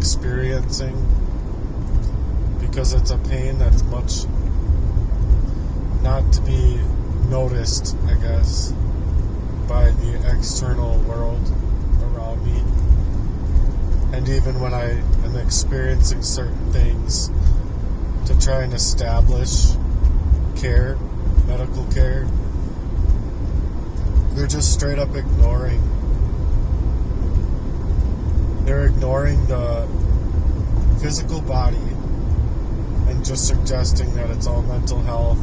experiencing, because it's a pain that's much not to be noticed, I guess, by the external world around me. And even when I am experiencing certain things to try and establish care, medical care, they're just straight up ignoring. They're ignoring the physical body and just suggesting that it's all mental health,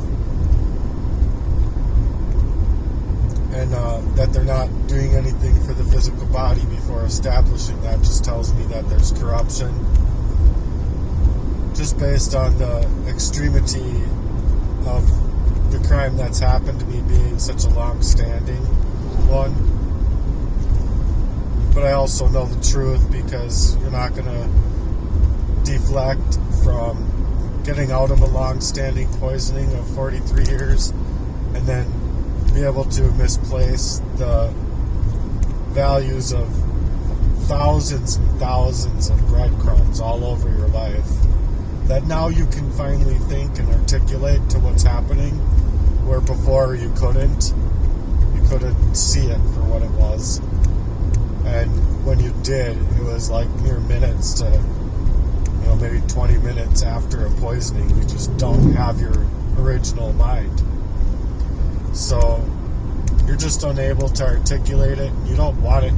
and that they're not doing anything for the physical body before establishing that just tells me that there's corruption, just based on the extremity of the crime that's happened to me being such a long-standing one. But I also know the truth, because you're not going to deflect from getting out of a long-standing poisoning of 43 years and then be able to misplace the values of thousands and thousands of breadcrumbs all over your life that now you can finally think and articulate to what's happening, where before you couldn't see it for what it was. And when you did, it was like mere minutes to, maybe 20 minutes after a poisoning. You just don't have your original mind. So you're just unable to articulate it. You don't want it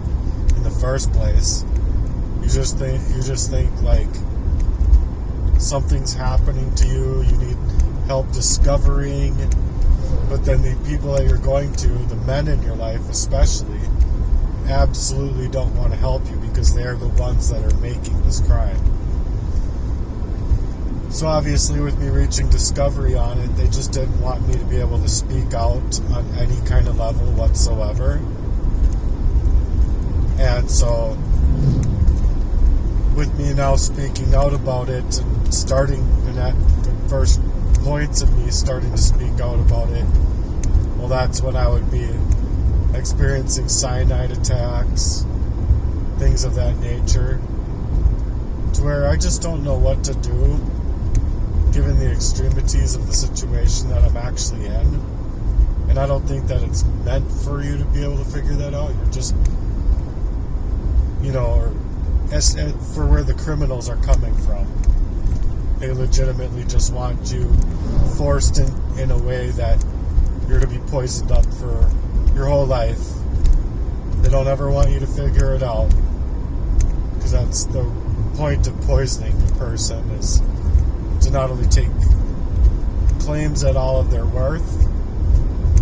in the first place. You just think like something's happening to you. You need help discovering. But then the people that you're going to, the men in your life especially, absolutely don't want to help you, because they're the ones that are making this crime. So obviously with me reaching discovery on it, they just didn't want me to be able to speak out on any kind of level whatsoever. And so with me now speaking out about it and starting, and at the first points of me starting to speak out about it, well, that's when I would be experiencing cyanide attacks, things of that nature, to where I just don't know what to do given the extremities of the situation that I'm actually in. And I don't think that it's meant for you to be able to figure that out. You're just, for where the criminals are coming from. They legitimately just want you forced in a way that you're to be poisoned up for your whole life. They don't ever want you to figure it out, because that's the point of poisoning a person, is to not only take claims at all of their worth,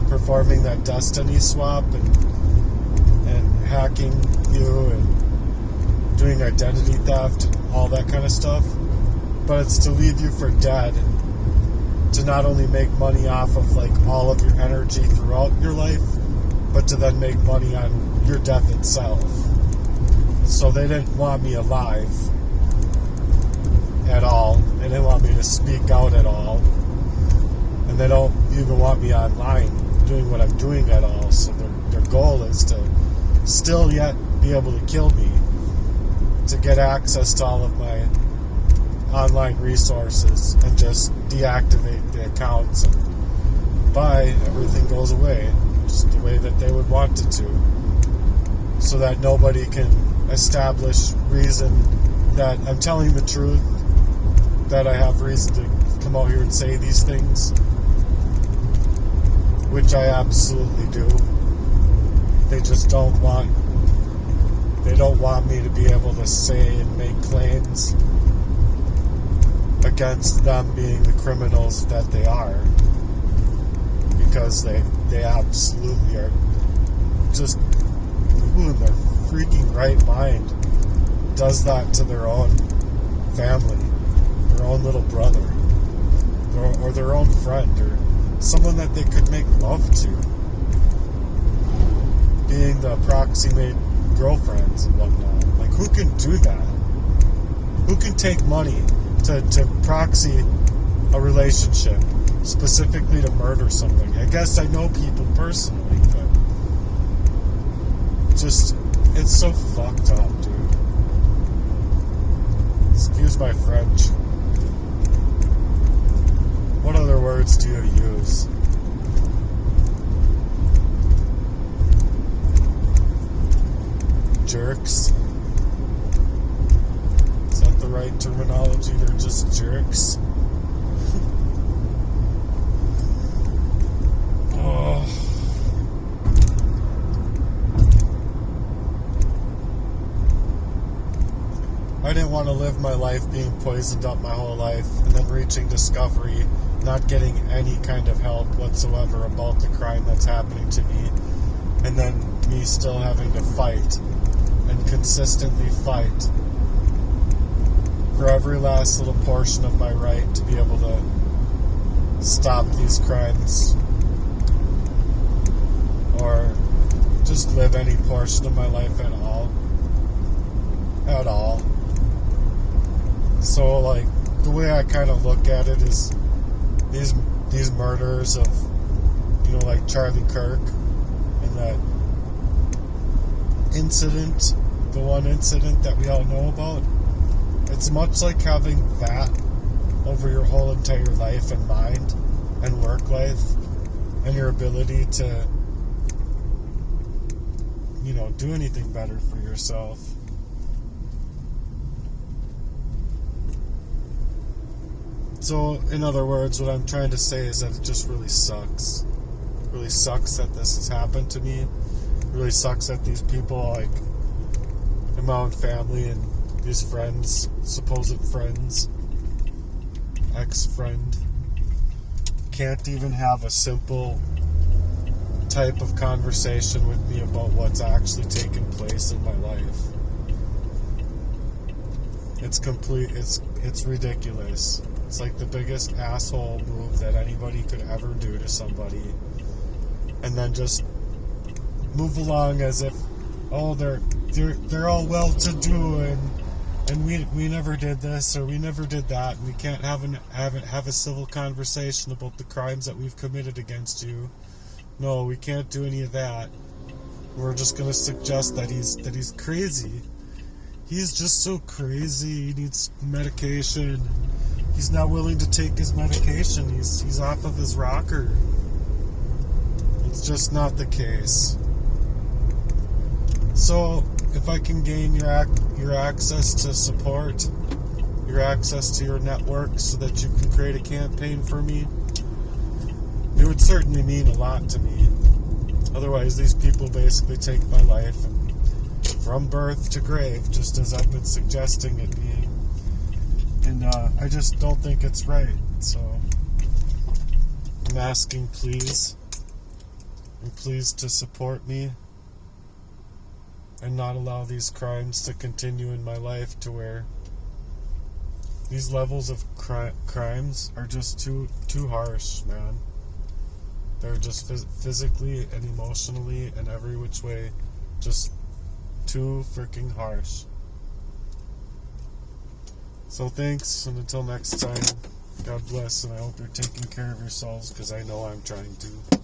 performing that destiny swap and hacking you and doing identity theft and all that kind of stuff, but it's to leave you for dead, to not only make money off of like all of your energy throughout your life, but to then make money on your death itself. So they didn't want me alive at all. They didn't want me to speak out at all. And they don't even want me online doing what I'm doing at all. So their goal is to still yet be able to kill me, to get access to all of my online resources and just deactivate the accounts, and everything goes away just the way that they would want it to, so that nobody can establish reason that I'm telling the truth, that I have reason to come out here and say these things, which I absolutely do. They just don't want me to be able to say and make claims against them being the criminals that they are, because they absolutely are. Just who in their freaking right mind does that to their own family, their own little brother, or their own friend, or someone that they could make love to, being the approximate girlfriends and whatnot? Like, who can do that? Who can take money to proxy a relationship, specifically to murder somebody? I guess I know people personally, but just, it's so fucked up, dude. Excuse my French. What other words do you use? Jerks? Is that the right terminology? They're just jerks? Oh. I didn't want to live my life being poisoned up my whole life and then reaching discovery, not getting any kind of help whatsoever about the crime that's happening to me, and then me still having to fight and consistently fight for every last little portion of my right to be able to stop these crimes or just live any portion of my life at all. So, like, the way I kind of look at it is these murders of, like Charlie Kirk and that incident, the one incident that we all know about. It's much like having that over your whole entire life and mind and work life and your ability to, do anything better for yourself. So, in other words, what I'm trying to say is that it just really sucks. It really sucks that this has happened to me. It really sucks that these people, like, in my own family and these friends, supposed friends, ex-friend, can't even have a simple type of conversation with me about what's actually taken place in my life. It's ridiculous. It's like the biggest asshole move that anybody could ever do to somebody. And then just move along as if, oh, they're all well-to-do and we never did this or we never did that, and we can't have a civil conversation about the crimes that we've committed against you. No, we can't do any of that. We're just gonna suggest that he's crazy. He's just so crazy. He needs medication. He's not willing to take his medication. He's off of his rocker. It's just not the case. So, if I can gain your access to support, your access to your network so that you can create a campaign for me, it would certainly mean a lot to me. Otherwise, these people basically take my life from birth to grave, just as I've been suggesting it being. And I just don't think it's right. So I'm asking please to support me and not allow these crimes to continue in my life, to where these levels of crimes are just too harsh, man. They're just physically and emotionally and every which way just too freaking harsh. So thanks, and until next time, God bless, and I hope you're taking care of yourselves, because I know I'm trying to.